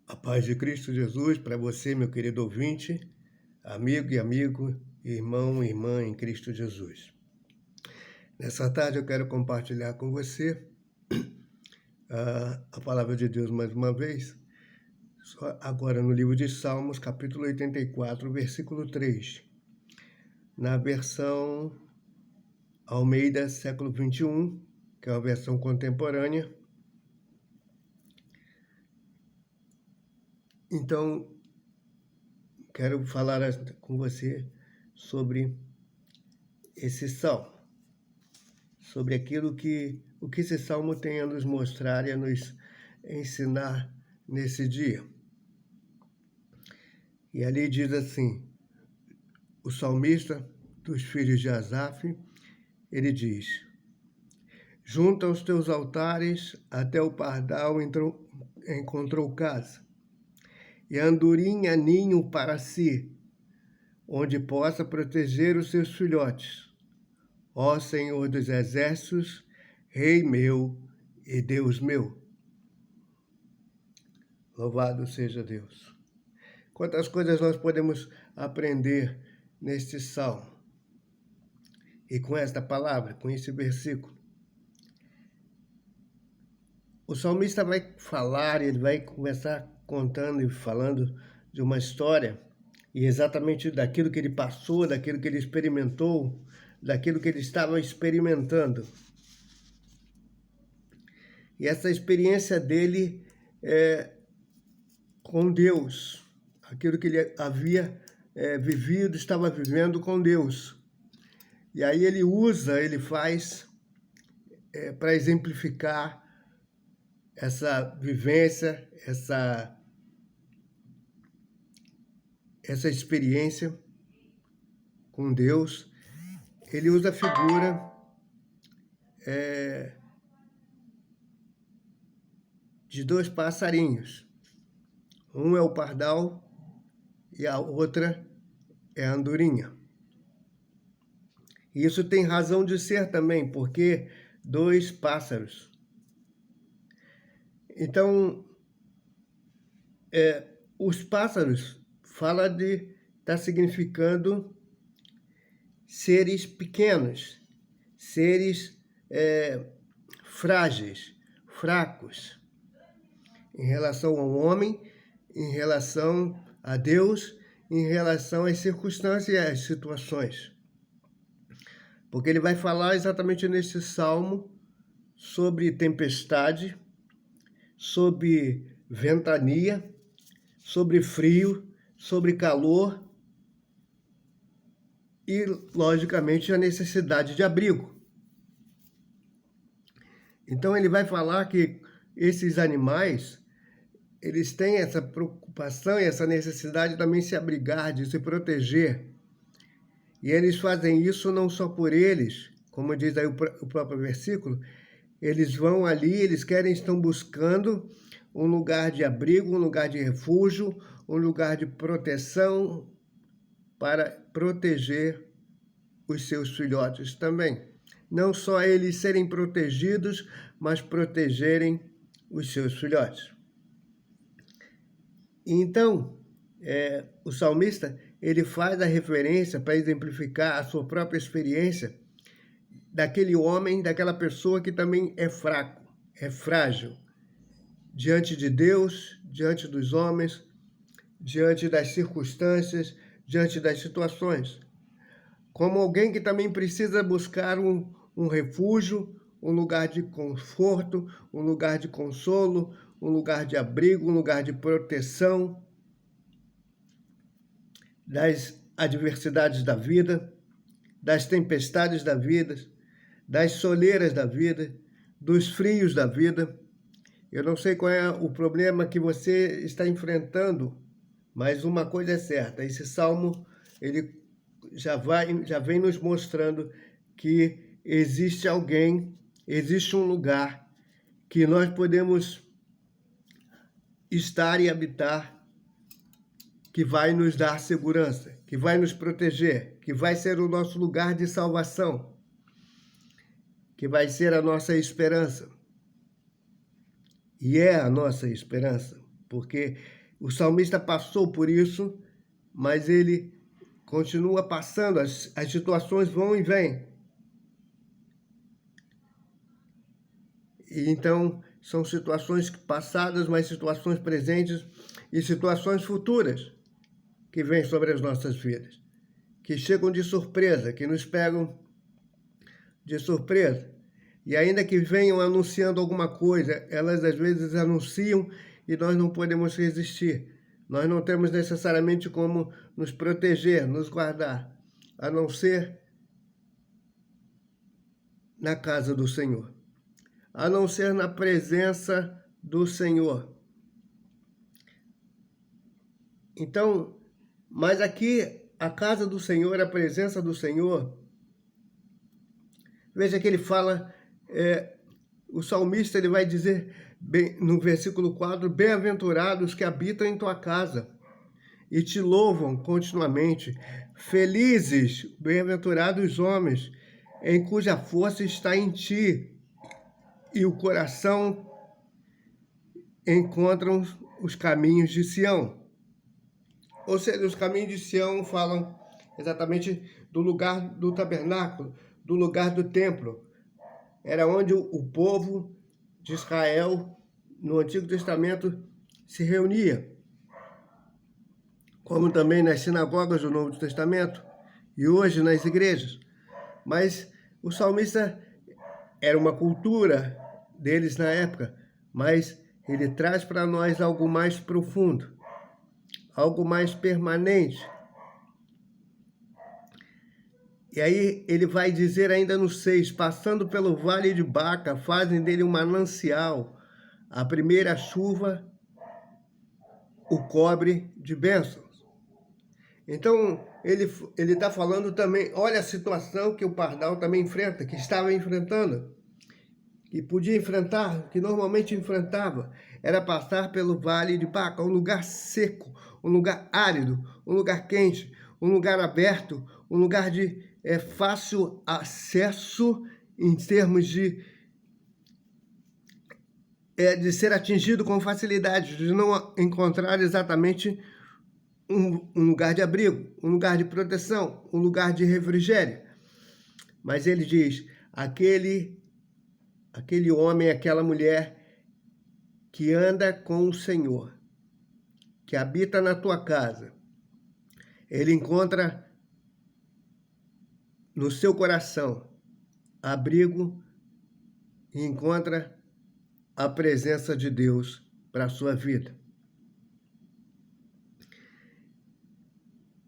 A paz de Cristo Jesus para você, meu querido ouvinte, amigo, irmão e irmã em Cristo Jesus. Nessa tarde eu quero compartilhar com você a palavra de Deus mais uma vez, agora no livro de Salmos, capítulo 84, versículo 3, na versão Almeida, século 21, que é uma versão contemporânea. Então, quero falar com você sobre esse salmo, sobre o que esse salmo tem a nos mostrar e a nos ensinar nesse dia. E ali diz assim, o salmista dos filhos de Asaf, ele diz: junto aos teus altares até o pardal encontrou casa, e a andorinha ninho para si, onde possa proteger os seus filhotes. Ó Senhor dos exércitos, Rei meu e Deus meu. Louvado seja Deus. Quantas coisas nós podemos aprender neste salmo. E com esta palavra, com esse versículo. O salmista vai falar, ele vai começar contando e falando de uma história, e exatamente daquilo que ele passou, daquilo que ele experimentou, daquilo que ele estava experimentando. E essa experiência dele com Deus, aquilo que ele havia vivido, estava vivendo com Deus. E aí ele faz para exemplificar essa vivência, essa experiência com Deus. Ele usa a figura de dois passarinhos. Um é o pardal e a outra é a andorinha. E isso tem razão de ser também, porque dois pássaros. Então, os pássaros está significando seres pequenos, seres frágeis, fracos, em relação ao homem, em relação a Deus, em relação às circunstâncias e às situações. Porque ele vai falar exatamente nesse salmo sobre tempestade, sobre ventania, sobre frio, sobre calor e, logicamente, a necessidade de abrigo. Então, ele vai falar que esses animais, eles têm essa preocupação e essa necessidade de também se abrigar, de se proteger. E eles fazem isso não só por eles, como diz aí o próprio versículo, eles vão ali, estão buscando um lugar de abrigo, um lugar de refúgio, um lugar de proteção para proteger os seus filhotes também. Não só eles serem protegidos, mas protegerem os seus filhotes. Então, o salmista, ele faz a referência para exemplificar a sua própria experiência daquele homem, daquela pessoa que também é fraco, é frágil, diante de Deus, diante dos homens, diante das circunstâncias, diante das situações. Como alguém que também precisa buscar um refúgio, um lugar de conforto, um lugar de consolo, um lugar de abrigo, um lugar de proteção das adversidades da vida, das tempestades da vida, das soleiras da vida, dos frios da vida. Eu não sei qual é o problema que você está enfrentando, mas uma coisa é certa, esse salmo ele já vem nos mostrando que existe alguém, existe um lugar que nós podemos estar e habitar, que vai nos dar segurança, que vai nos proteger, que vai ser o nosso lugar de salvação, que vai ser a nossa esperança. E é a nossa esperança. porque o salmista passou por isso, mas ele continua passando, as situações vão e vêm. E então, são situações passadas, mas situações presentes e situações futuras que vêm sobre as nossas vidas, que chegam de surpresa, que nos pegam de surpresa. E ainda que venham anunciando alguma coisa, elas às vezes anunciam e nós não podemos resistir. Nós não temos necessariamente como nos proteger, nos guardar, a não ser na casa do Senhor, a não ser na presença do Senhor. Então, mas aqui, a casa do Senhor, a presença do Senhor, veja que ele fala, o salmista ele vai dizer no versículo 4, bem-aventurados que habitam em tua casa e te louvam continuamente. Felizes, bem-aventurados os homens, em cuja força está em ti, e o coração encontram os caminhos de Sião. Ou seja, os caminhos de Sião falam exatamente do lugar do tabernáculo, do lugar do templo. Era onde o povo de Israel, no Antigo Testamento, se reunia. Como também nas sinagogas do Novo Testamento e hoje nas igrejas. Mas o salmista era uma cultura deles na época, mas ele traz para nós algo mais profundo, algo mais permanente. E aí ele vai dizer ainda no 6, passando pelo vale de Baca, fazem dele um manancial, a primeira chuva o cobre de bênçãos. Então, ele está falando também, olha a situação que o pardal também enfrenta, que estava enfrentando, que podia enfrentar, que normalmente enfrentava, era passar pelo vale de Baca, um lugar seco, um lugar árido, um lugar quente, um lugar aberto, um lugar de fácil acesso em termos de ser atingido com facilidade, de não encontrar exatamente um lugar de abrigo, um lugar de proteção, um lugar de refrigério. Mas ele diz, aquele homem, aquela mulher que anda com o Senhor, que habita na tua casa, ele encontra no seu coração abrigo e encontra a presença de Deus para a sua vida.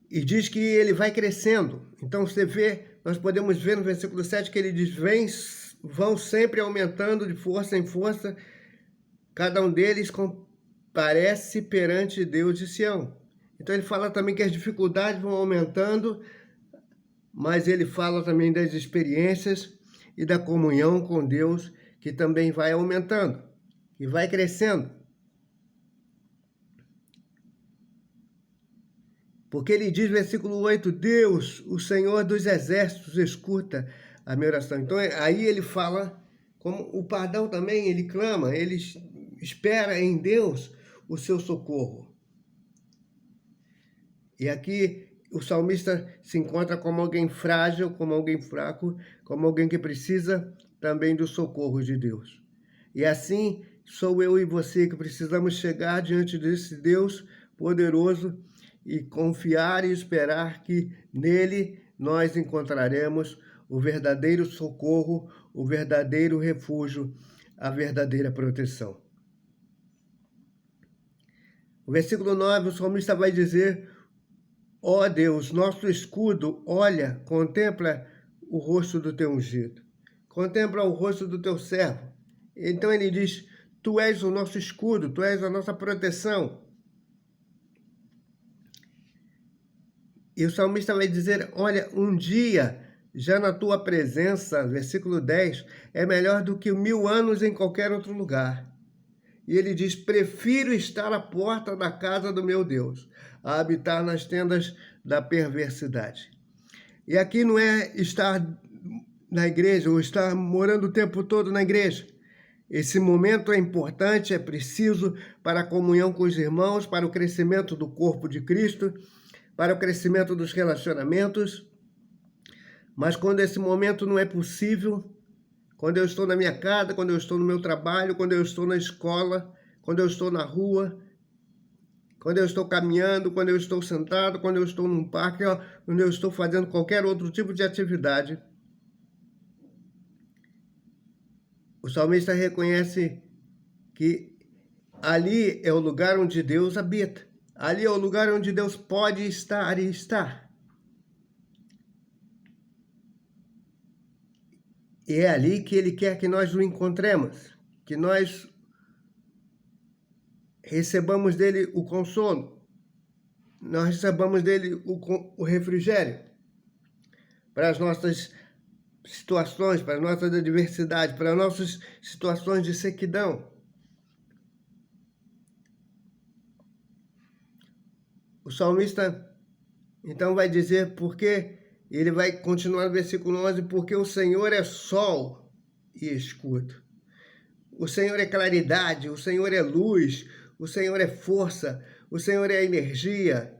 E diz que ele vai crescendo. Então você vê, nós podemos ver no versículo 7 que ele diz, vão sempre aumentando de força em força, cada um deles comparece perante Deus de Sião. Então ele fala também que as dificuldades vão aumentando, mas ele fala também das experiências e da comunhão com Deus, que também vai aumentando e vai crescendo. Porque ele diz, versículo 8, Deus, o Senhor dos exércitos, escuta a minha oração. Então, aí ele fala, como o pardal também, ele clama, ele espera em Deus o seu socorro. E aqui o salmista se encontra como alguém frágil, como alguém fraco, como alguém que precisa também do socorro de Deus. E assim sou eu e você que precisamos chegar diante desse Deus poderoso e confiar e esperar que nele nós encontraremos o verdadeiro socorro, o verdadeiro refúgio, a verdadeira proteção. O versículo 9, o salmista vai dizer, ó Deus, nosso escudo, olha, contempla o rosto do teu ungido, contempla o rosto do teu servo. Então ele diz, tu és o nosso escudo, tu és a nossa proteção. E o salmista vai dizer, olha, um dia já na tua presença, versículo 10, é melhor do que 1000 anos em qualquer outro lugar. E ele diz, prefiro estar à porta da casa do meu Deus, a habitar nas tendas da perversidade. E aqui não é estar na igreja, ou estar morando o tempo todo na igreja. Esse momento é importante, é preciso para a comunhão com os irmãos, para o crescimento do corpo de Cristo, para o crescimento dos relacionamentos. Mas quando esse momento não é possível, quando eu estou na minha casa, quando eu estou no meu trabalho, quando eu estou na escola, quando eu estou na rua, quando eu estou caminhando, quando eu estou sentado, quando eu estou num parque, quando eu estou fazendo qualquer outro tipo de atividade, o salmista reconhece que ali é o lugar onde Deus habita. Ali é o lugar onde Deus pode estar e está. E é ali que Ele quer que nós o encontremos, que nós recebamos dele o consolo, nós recebamos dele o refrigério para as nossas situações, para as nossas adversidades, para as nossas situações de sequidão. O salmista, então, vai dizer porque ele vai continuar no versículo 11, porque o Senhor é sol e escudo. O Senhor é claridade, o Senhor é luz, o Senhor é força, o Senhor é energia,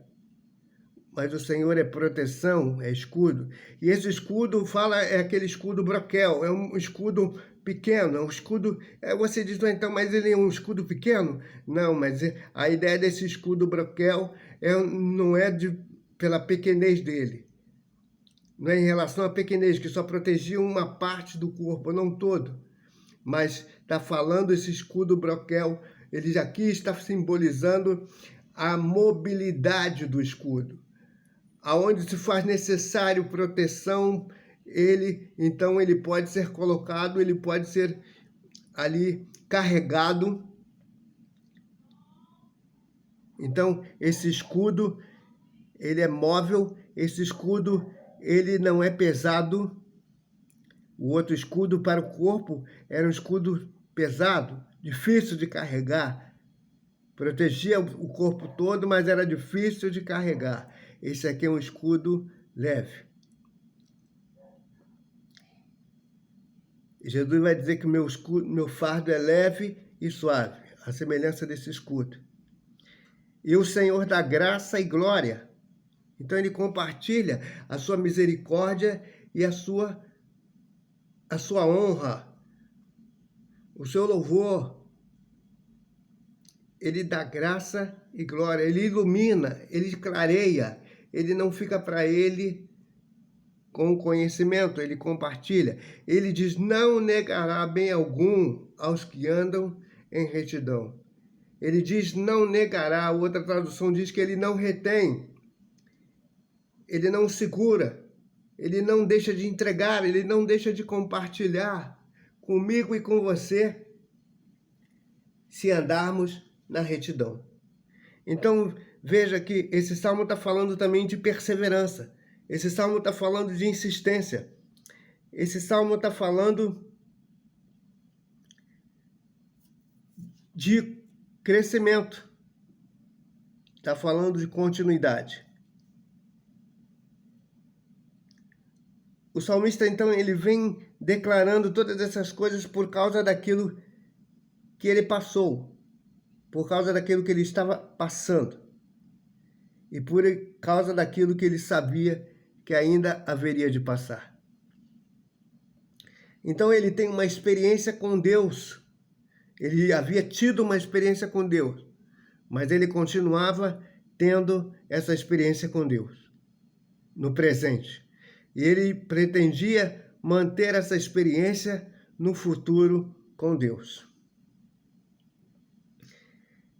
mas o Senhor é proteção, é escudo. E esse escudo é aquele escudo broquel, é um escudo pequeno, é um escudo... Você diz, então, mas ele é um escudo pequeno? Não, mas a ideia desse escudo broquel não é pela pequenez dele. Não é em relação à pequenez, que só protegia uma parte do corpo, não todo. Mas está falando esse escudo broquel, ele aqui está simbolizando a mobilidade do escudo. Aonde se faz necessário proteção, então ele pode ser colocado, ele pode ser ali carregado. Então, esse escudo, ele é móvel, esse escudo, ele não é pesado. O outro escudo para o corpo era um escudo pesado, difícil de carregar. Protegia o corpo todo, mas era difícil de carregar. Esse aqui é um escudo leve. Jesus vai dizer que meu fardo é leve e suave, a semelhança desse escudo. E o Senhor dá graça e glória. Então ele compartilha a sua misericórdia e a sua honra, o seu louvor. Ele dá graça e glória, ele ilumina, ele clareia, ele não fica para ele com o conhecimento, ele compartilha. Ele diz, não negará bem algum aos que andam em retidão. Ele diz, não negará, outra tradução diz que ele não retém, ele não segura, ele não deixa de entregar, ele não deixa de compartilhar comigo e com você, se andarmos na retidão. Então, veja que esse salmo está falando também de perseverança. Esse salmo está falando de insistência. Esse salmo está falando de crescimento. Está falando de continuidade. O salmista, então, ele vem declarando todas essas coisas por causa daquilo que ele passou, por causa daquilo que ele estava passando e por causa daquilo que ele sabia que ainda haveria de passar. Então ele tem uma experiência com Deus. Ele havia tido uma experiência com Deus, mas ele continuava tendo essa experiência com Deus no presente. E ele pretendia manter essa experiência no futuro com Deus.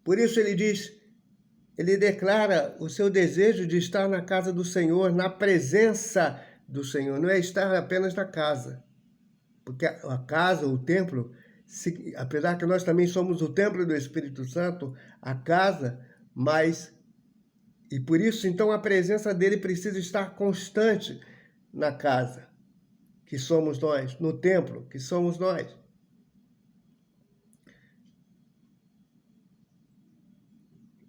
Por isso ele declara o seu desejo de estar na casa do Senhor, na presença do Senhor. Não é estar apenas na casa, porque a casa, o templo, apesar que nós também somos o templo do Espírito Santo, a casa, e por isso, então, a presença dele precisa estar constante na casa, que somos nós, no templo, que somos nós.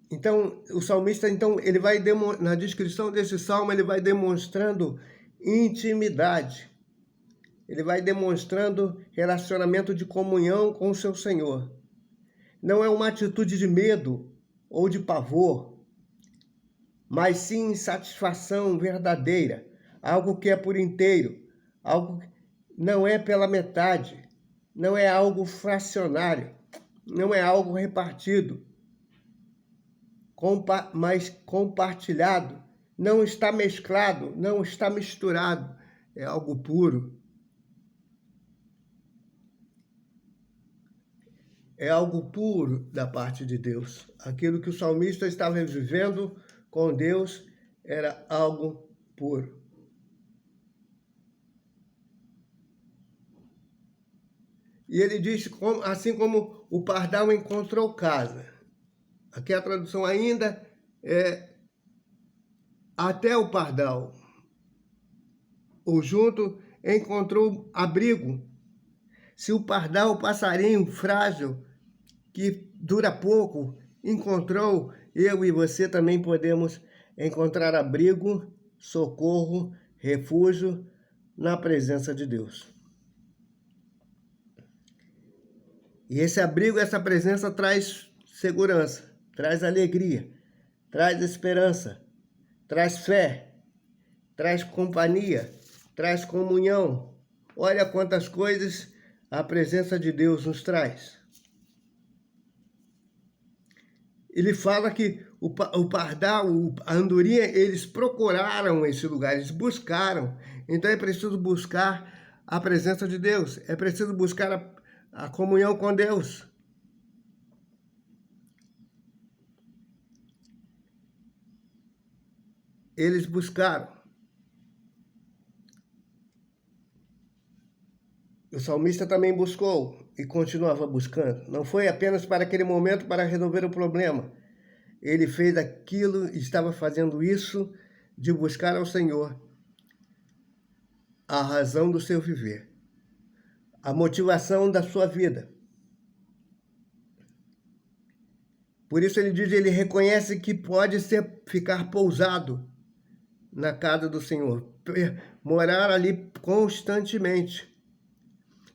Então, o salmista, ele vai na descrição desse salmo, ele vai demonstrando intimidade. ele vai demonstrando relacionamento de comunhão com o seu Senhor. Não é uma atitude de medo ou de pavor, mas sim satisfação verdadeira, algo que é por inteiro, algo que não é pela metade, não é algo fracionário, não é algo repartido, mas compartilhado, não está mesclado, não está misturado, é algo puro. É algo puro da parte de Deus. Aquilo que o salmista estava vivendo com Deus era algo puro. E ele diz, assim como o pardal encontrou casa. Aqui a tradução ainda é até o pardal. O junto encontrou abrigo. Se o pardal, o passarinho frágil, que dura pouco, encontrou, eu e você também podemos encontrar abrigo, socorro, refúgio na presença de Deus. E esse abrigo, essa presença traz segurança, traz alegria, traz esperança, traz fé, traz companhia, traz comunhão. Olha quantas coisas a presença de Deus nos traz. Ele fala que o pardal, a andorinha, eles procuraram esse lugar, eles buscaram. Então é preciso buscar a presença de Deus, é preciso buscar a comunhão com Deus. Eles buscaram. O salmista também buscou e continuava buscando. Não foi apenas para aquele momento para resolver o problema. Ele fez aquilo, estava fazendo isso de buscar ao Senhor a razão do seu viver, a motivação da sua vida. Por isso ele diz, ele reconhece que pode ficar pousado na casa do Senhor, morar ali constantemente.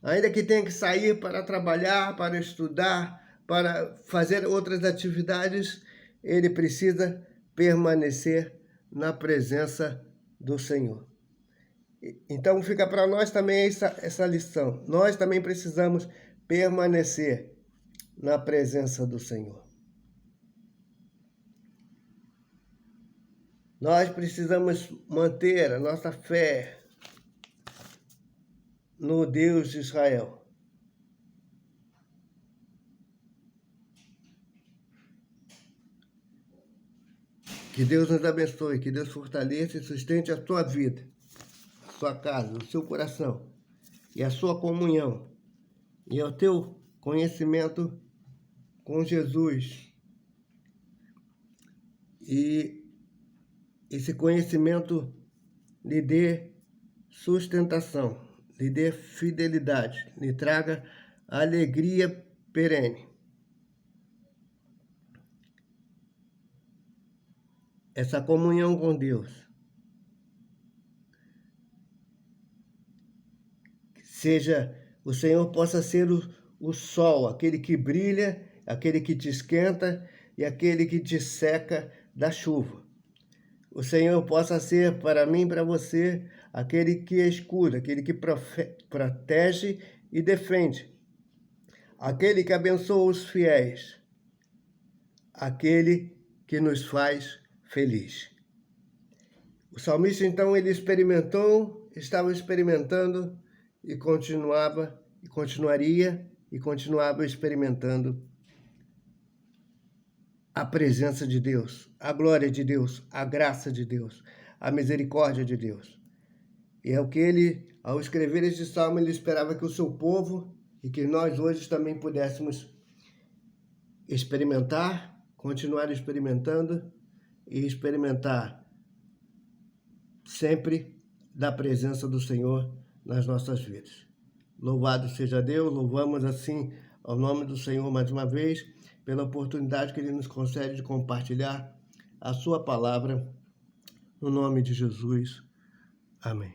Ainda que tenha que sair para trabalhar, para estudar, para fazer outras atividades, ele precisa permanecer na presença do Senhor. Então fica para nós também essa lição. Nós também precisamos permanecer na presença do Senhor. Nós precisamos manter a nossa fé no Deus de Israel. Que Deus nos abençoe, que Deus fortaleça e sustente a sua vida, a sua casa, o seu coração e a sua comunhão e o teu conhecimento com Jesus. E esse conhecimento lhe dê sustentação, lhe dê fidelidade, lhe traga alegria perene. Essa comunhão com Deus. Seja, o Senhor possa ser o sol, aquele que brilha, aquele que te esquenta e aquele que te seca da chuva. O Senhor possa ser para mim e para você aquele que escuta, aquele que protege e defende, aquele que abençoa os fiéis, aquele que nos faz feliz. O salmista, então, ele estava experimentando e continuava, e continuaria, e continuava experimentando a presença de Deus, a glória de Deus, a graça de Deus, a misericórdia de Deus. E é o que ele, ao escrever este salmo, ele esperava que o seu povo e que nós hoje também pudéssemos experimentar, continuar experimentando e experimentar sempre da presença do Senhor nas nossas vidas. Louvado seja Deus, louvamos assim ao nome do Senhor mais uma vez, pela oportunidade que Ele nos concede de compartilhar a sua palavra, no nome de Jesus. Amém.